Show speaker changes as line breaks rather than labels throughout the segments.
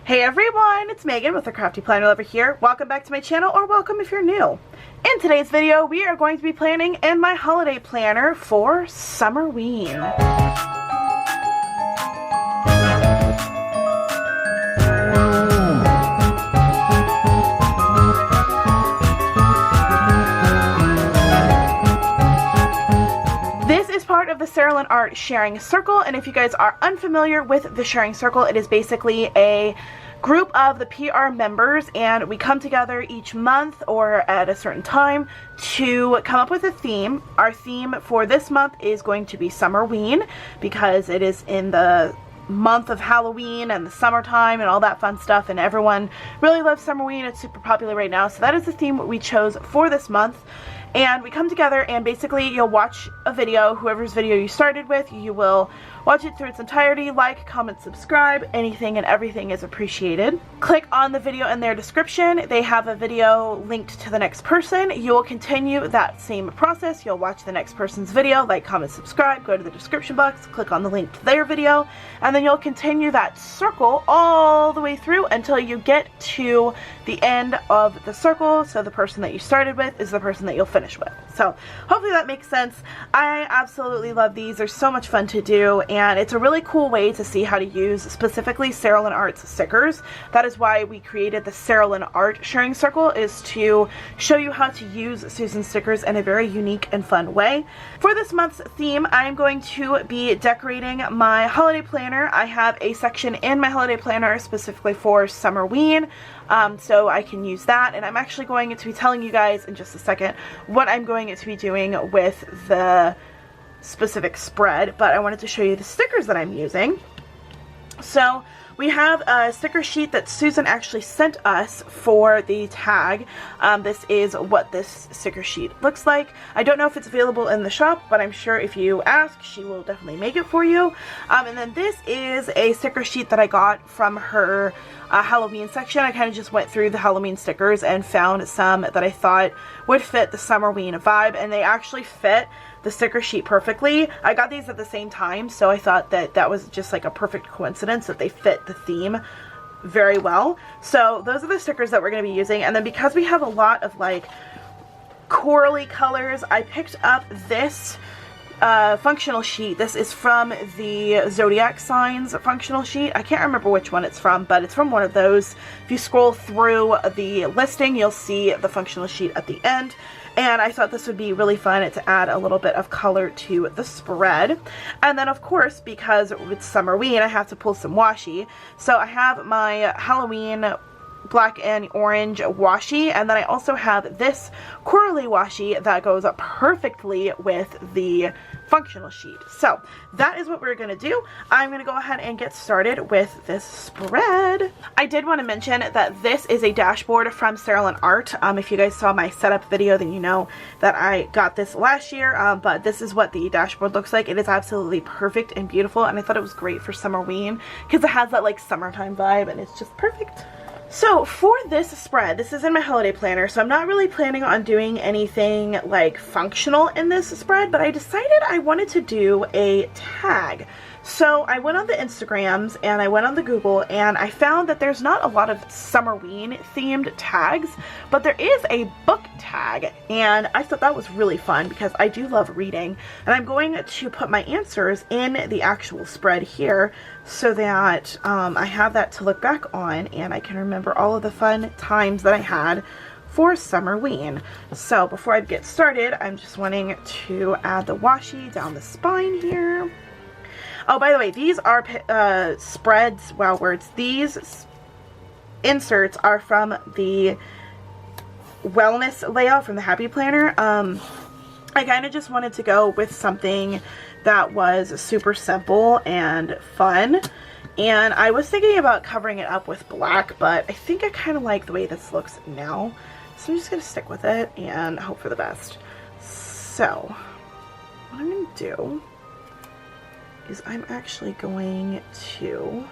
Hey everyone, it's Megan with the Crafty Planner Lover here. Welcome back to my channel, or welcome if you're new. In today's video, we are going to be planning in my holiday planner for Summerween. Of the SerilynArt Sharing Circle, and if you guys are unfamiliar with the Sharing Circle, it is basically a group of the PR members, and we come together each month or at a certain time to come up with a theme. Our theme for this month is going to be Summerween, because it is in the month of Halloween and the summertime and all that fun stuff, and everyone really loves Summerween. It's super popular right now, so that is the theme we chose for this month. And we come together and basically you'll watch a video, whoever's video you started with, you will watch it through its entirety, like, comment, subscribe, anything and everything is appreciated. Click on the video in their description. They have a video linked to the next person. You will continue that same process. You'll watch the next person's video, like, comment, subscribe, go to the description box, click on the link to their video, and then you'll continue that circle all the way through until you get to the end of the circle. So the person that you started with is the person that you'll finish with. So hopefully that makes sense. I absolutely love these. They're so much fun to do, and it's a really cool way to see how to use specifically Serilyn Art's stickers. That is why we created the Serilyn Art Sharing Circle, is to show you how to use Susan's stickers in a very unique and fun way. For this month's theme, I'm going to be decorating my holiday planner. I have a section in my holiday planner specifically for Summerween, so I can use that, and I'm actually going to be telling you guys in just a second what I'm going to be doing with the specific spread, but I wanted to show you the stickers that I'm using. So we have a sticker sheet that Susan actually sent us for the tag. This is what this sticker sheet looks like. I don't know if it's available in the shop, but I'm sure if you ask, she will definitely make it for you. And then this is a sticker sheet that I got from her Halloween section. I kind of just went through the Halloween stickers and found some that I thought would fit the Summerween vibe, and they actually fit the sticker sheet perfectly. I got these at the same time, so I thought that that was just like a perfect coincidence that they fit the theme very well. So those are the stickers that we're going to be using, and then because we have a lot of like corally colors, I picked up this functional sheet. This is from the zodiac signs functional sheet. I can't remember which one it's from, but it's from one of those. If you scroll through the listing, you'll see the functional sheet at the end. And I thought this would be really fun to add a little bit of color to the spread. And then of course, because it's Summerween, I have to pull some washi. So I have my Halloween black and orange washi, and then I also have this corally washi that goes up perfectly with the functional sheet. So that is what we're going to do. I'm going to go ahead and get started with this spread. I did want to mention that this is a dashboard from Serilyn Art. If you guys saw my setup video, then you know that I got this last year, but this is what the dashboard looks like. It is absolutely perfect and beautiful, and I thought it was great for Summerween because it has that like summertime vibe, and it's just perfect. So for this spread, this is in my holiday planner, so I'm not really planning on doing anything like functional in this spread, but I decided I wanted to do a tag. So I went on the Instagrams and I went on the Google, and I found that there's not a lot of Summerween themed tags, but there is a book tag, and I thought that was really fun because I do love reading, and I'm going to put my answers in the actual spread here so that I have that to look back on and I can remember all of the fun times that I had for Summerween. So before I get started, I'm just wanting to add the washi down the spine here. Oh, by the way, these are spreads, wow, words. These inserts are from the wellness layout from the Happy Planner. I kind of just wanted to go with something that was super simple and fun. And I was thinking about covering it up with black, but I think I kind of like the way this looks now. So I'm just going to stick with it and hope for the best. So what I'm going to do is I'm actually going to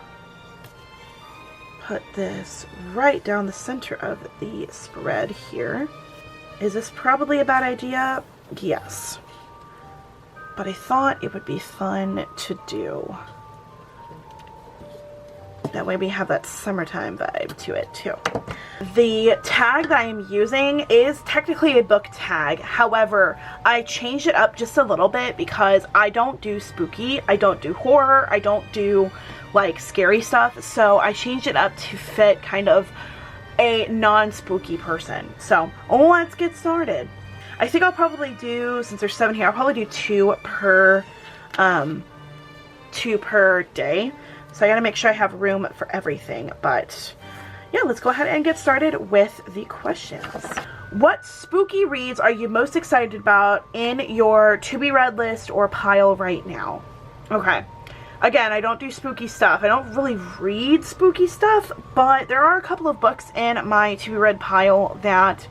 put this right down the center of the spread here. Is this probably a bad idea? Yes. But I thought it would be fun to do. That way we have that summertime vibe to it too. The tag that I'm using is technically a book tag. However, I changed it up just a little bit because I don't do spooky, I don't do horror, I don't do like scary stuff. So I changed it up to fit kind of a non-spooky person. So let's get started. I think I'll probably do, since there's 7 here, I'll probably do 2 per day. So I gotta make sure I have room for everything. But yeah, let's go ahead and get started with the questions. What spooky reads are you most excited about in your to be read list or pile right now? Okay. Again, I don't do spooky stuff. I don't really read spooky stuff, but there are a couple of books in my to be read pile that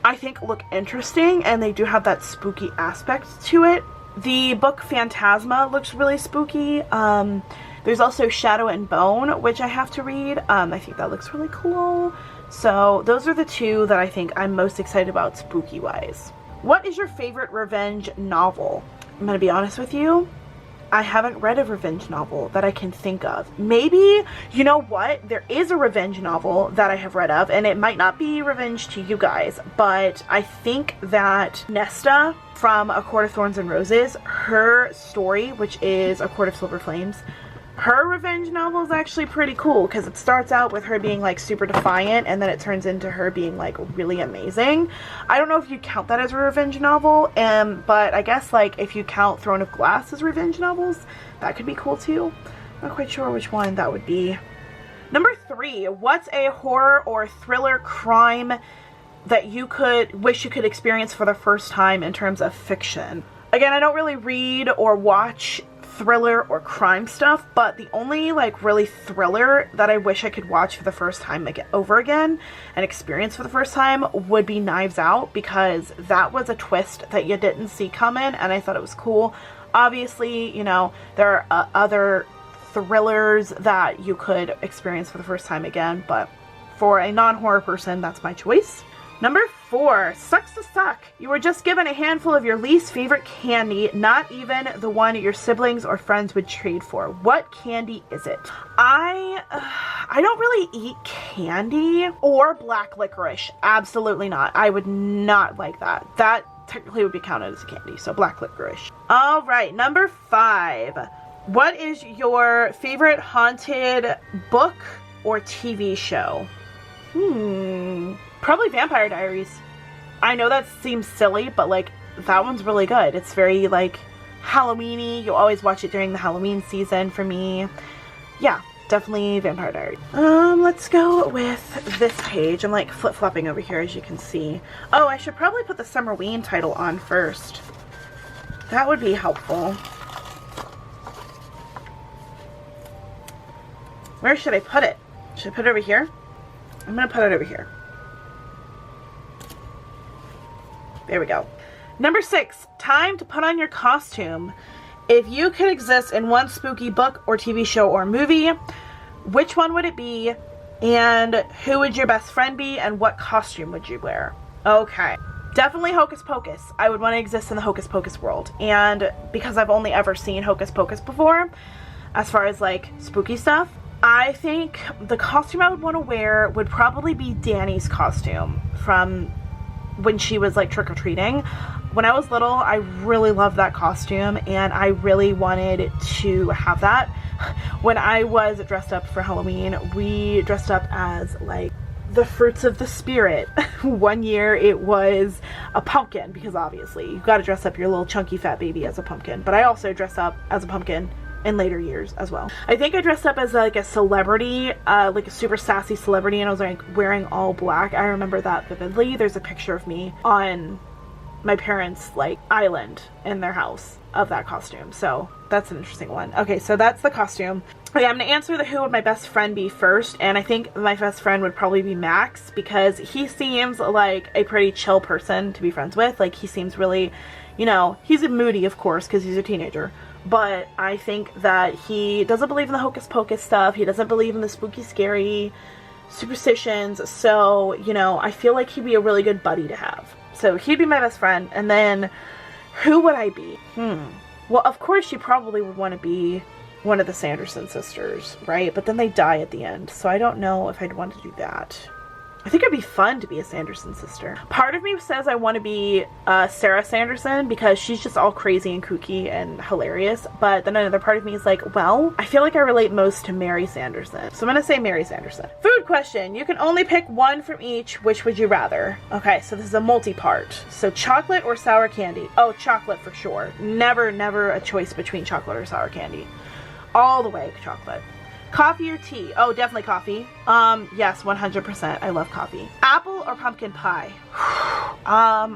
I think look interesting, and they do have that spooky aspect to it. The book Phantasma looks really spooky. There's also Shadow and Bone, which I have to read. I think that looks really cool. So those are the 2 that I think I'm most excited about spooky wise. What is your favorite revenge novel? I'm gonna be honest with you, I haven't read a revenge novel that I can think of. Maybe, you know what? There is a revenge novel that I have read of, and it might not be revenge to you guys, but I think that Nesta from A Court of Thorns and Roses, her story, which is A Court of Silver Flames, her revenge novel is actually pretty cool because it starts out with her being like super defiant and then it turns into her being like really amazing. I don't know if you count that as a revenge novel, but I guess like if you count Throne of Glass as revenge novels, that could be cool too. I'm not quite sure which one that would be. Number 3, what's a horror or thriller crime that you wish you could experience for the first time in terms of fiction? Again, I don't really read or watch thriller or crime stuff, but the only like really thriller that I wish I could watch for the first time over again and experience for the first time would be Knives Out, because that was a twist that you didn't see coming and I thought it was cool. Obviously, you know, there are other thrillers that you could experience for the first time again, but for a non-horror person, that's my choice. Number 4, sucks to suck. You were just given a handful of your least favorite candy, not even the one your siblings or friends would trade for. What candy is it? I don't really eat candy or black licorice. Absolutely not. I would not like that. That technically would be counted as a candy, so black licorice. All right, number 5. What is your favorite haunted book or TV show? Probably Vampire Diaries. I know that seems silly, but like that one's really good. It's very like Halloween-y. You always watch it during the Halloween season for me. Yeah, definitely Vampire Diaries. Let's go with this page. I'm like flip-flopping over here, as you can see. Oh, I should probably put the Summerween title on first. That would be helpful. Where should I put it? Should I put it over here? I'm gonna put it over here. There we go. Number 6, time to put on your costume. If you could exist in one spooky book or TV show or movie, which one would it be? And who would your best friend be? And what costume would you wear? Okay. Definitely Hocus Pocus. I would want to exist in the Hocus Pocus world. And because I've only ever seen Hocus Pocus before, as far as like spooky stuff, I think the costume I would want to wear would probably be Danny's costume from when she was like trick-or-treating. When I was little, I really loved that costume and I really wanted to have that. When I was dressed up for Halloween, we dressed up as like the fruits of the spirit. One year it was a pumpkin, because obviously you've got to dress up your little chunky fat baby as a pumpkin, but I also dressed up as a pumpkin in later years as well. I think I dressed up as like a celebrity, like a super sassy celebrity, and I was like wearing all black. I remember that vividly. There's a picture of me on my parents' like island in their house of that costume, so that's an interesting one. Okay, so that's the costume. Okay, I'm gonna answer the who would my best friend be first, and I think my best friend would probably be Max, because he seems like a pretty chill person to be friends with. Like, he seems really, you know, he's moody of course because he's a teenager, but I think that he doesn't believe in the hocus pocus stuff. He doesn't believe in the spooky scary superstitions, so, you know, I feel like he'd be a really good buddy to have. So he'd be my best friend. And then who would I be? Well, of course you probably would want to be one of the Sanderson sisters, right? But then they die at the end, so I don't know if I'd want to do that. I think it'd be fun to be a Sanderson sister. Part of me says I want to be Sarah Sanderson because she's just all crazy and kooky and hilarious. But then another part of me is like, well, I feel like I relate most to Mary Sanderson. So I'm going to say Mary Sanderson. Food question. You can only pick one from each. Which would you rather? Okay, so this is a multi-part. So chocolate or sour candy? Oh, chocolate for sure. Never, never a choice between chocolate or sour candy. All the way chocolate. Coffee or tea? Oh, definitely coffee. Yes, 100%. I love coffee. Apple or pumpkin pie?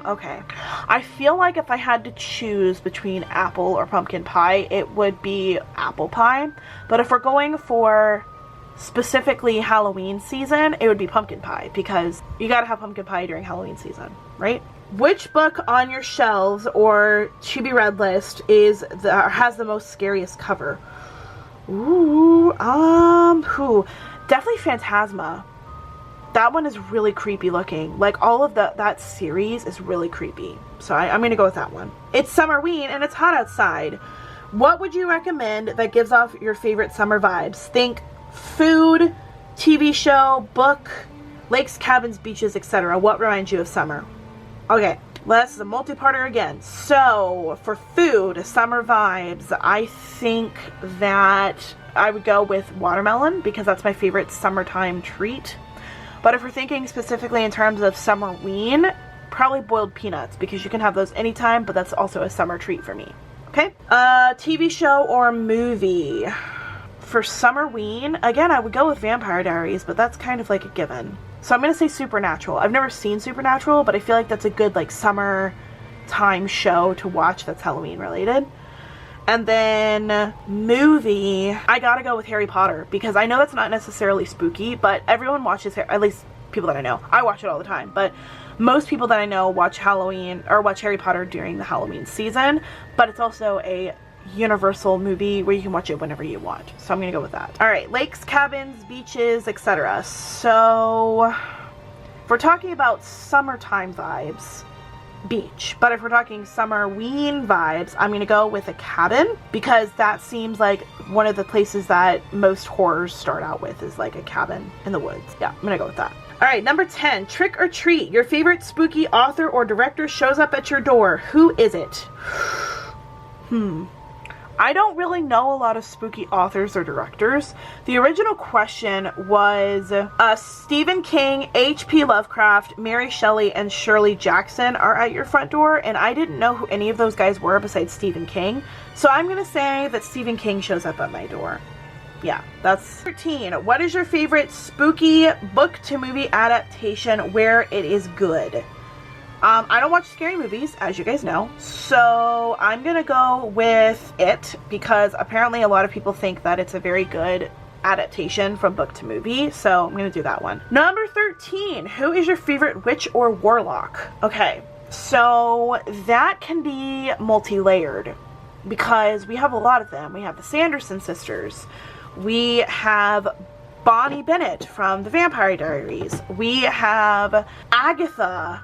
Okay. I feel like if I had to choose between apple or pumpkin pie, it would be apple pie. But if we're going for specifically Halloween season, it would be pumpkin pie because you gotta have pumpkin pie during Halloween season, right? Which book on your shelves or to be read list has the most scariest cover? Ooh, definitely Phantasma. That one is really creepy looking. Like all of that series is really creepy. So I'm gonna go with that one. It's Summerween and it's hot outside. What would you recommend that gives off your favorite summer vibes? Think food, TV show, book, lakes, cabins, beaches, etc. What reminds you of summer? Okay. This is a multi-parter again. So, for food, summer vibes, I think that I would go with watermelon because that's my favorite summertime treat. But if we're thinking specifically in terms of Summerween, probably boiled peanuts because you can have those anytime, but that's also a summer treat for me. Okay? TV show or movie? For Summerween, again, I would go with Vampire Diaries, but that's kind of like a given. So I'm going to say Supernatural. I've never seen Supernatural, but I feel like that's a good like summer time show to watch that's Halloween related. And then movie, I gotta go with Harry Potter because I know that's not necessarily spooky, but everyone watches, at least people that I know. I watch it all the time, but most people that I know watch Halloween or watch Harry Potter during the Halloween season, but it's also a universal movie where you can watch it whenever you want. So I'm gonna go with that. All right, lakes, cabins, beaches, etc. So if we're talking about summertime vibes, beach. But if we're talking Summerween vibes, I'm gonna go with a cabin because that seems like one of the places that most horrors start out with is like a cabin in the woods. Yeah, I'm gonna go with that. All right, number 10, trick or treat. Your favorite spooky author or director shows up at your door. Who is it? I don't really know a lot of spooky authors or directors. The original question was Stephen King, H.P. Lovecraft, Mary Shelley, and Shirley Jackson are at your front door, and I didn't know who any of those guys were besides Stephen King. So I'm going to say that Stephen King shows up at my door. Yeah, that's 13. What is your favorite spooky book to movie adaptation where it is good? I don't watch scary movies, as you guys know, so I'm gonna go with It because apparently a lot of people think that it's a very good adaptation from book to movie, so I'm gonna do that one. Number 13, who is your favorite witch or warlock? Okay, so that can be multi-layered because we have a lot of them. We have the Sanderson sisters. We have Bonnie Bennett from the Vampire Diaries. We have Agatha.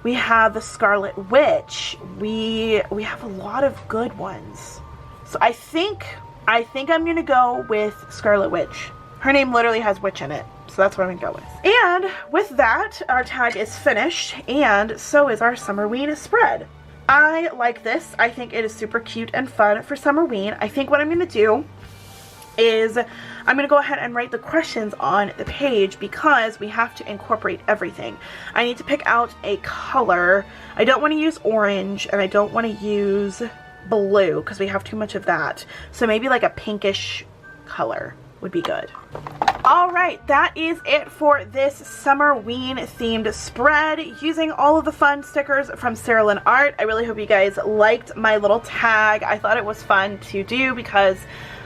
We have the Scarlet Witch. We have a lot of good ones. So I think I'm gonna go with Scarlet Witch. Her name literally has witch in it, so that's what I'm gonna go with. And with that, our tag is finished, and so is our Summerween spread. I like this. I think it is super cute and fun for Summerween. I think what I'm gonna do is I'm going to go ahead and write the questions on the page because we have to incorporate everything. I need to pick out a color. I don't want to use orange and I don't want to use blue because we have too much of that. So maybe like a pinkish color would be good. Alright, that is it for this Summerween themed spread using all of the fun stickers from Serilyn Art. I really hope you guys liked my little tag. I thought it was fun to do because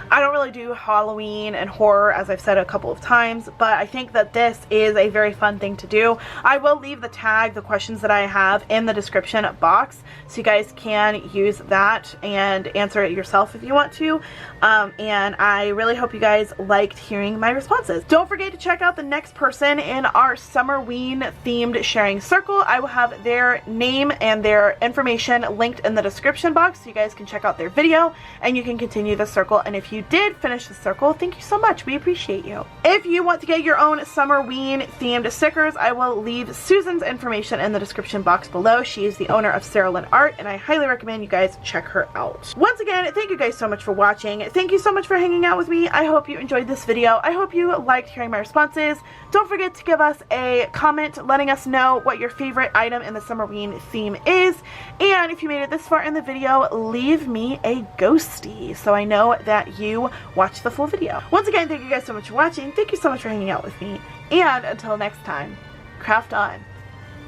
I don't really do Halloween and horror, as I've said a couple of times, but I think that this is a very fun thing to do. I will leave the tag, the questions that I have, in the description box, so you guys can use that and answer it yourself if you want to. And I really hope you guys liked hearing my responses. Don't forget to check out the next person in our Summerween themed sharing circle. I will have their name and their information linked in the description box so you guys can check out their video and you can continue the circle. And if you you did finish the circle, thank you so much. We appreciate you. If you want to get your own Summerween themed stickers, I will leave Susan's information in the description box below. She is the owner of Serilyn Art, and I highly recommend you guys check her out. Once again, thank you guys so much for watching. Thank you so much for hanging out with me. I hope you enjoyed this video. I hope you liked hearing my responses. Don't forget to give us a comment letting us know what your favorite item in the Summerween theme is. And if you made it this far in the video, leave me a ghosty so I know that you watched the full video. Once again, thank you guys so much for watching. Thank you so much for hanging out with me. And until next time, craft on.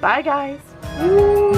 Bye, guys. Woo!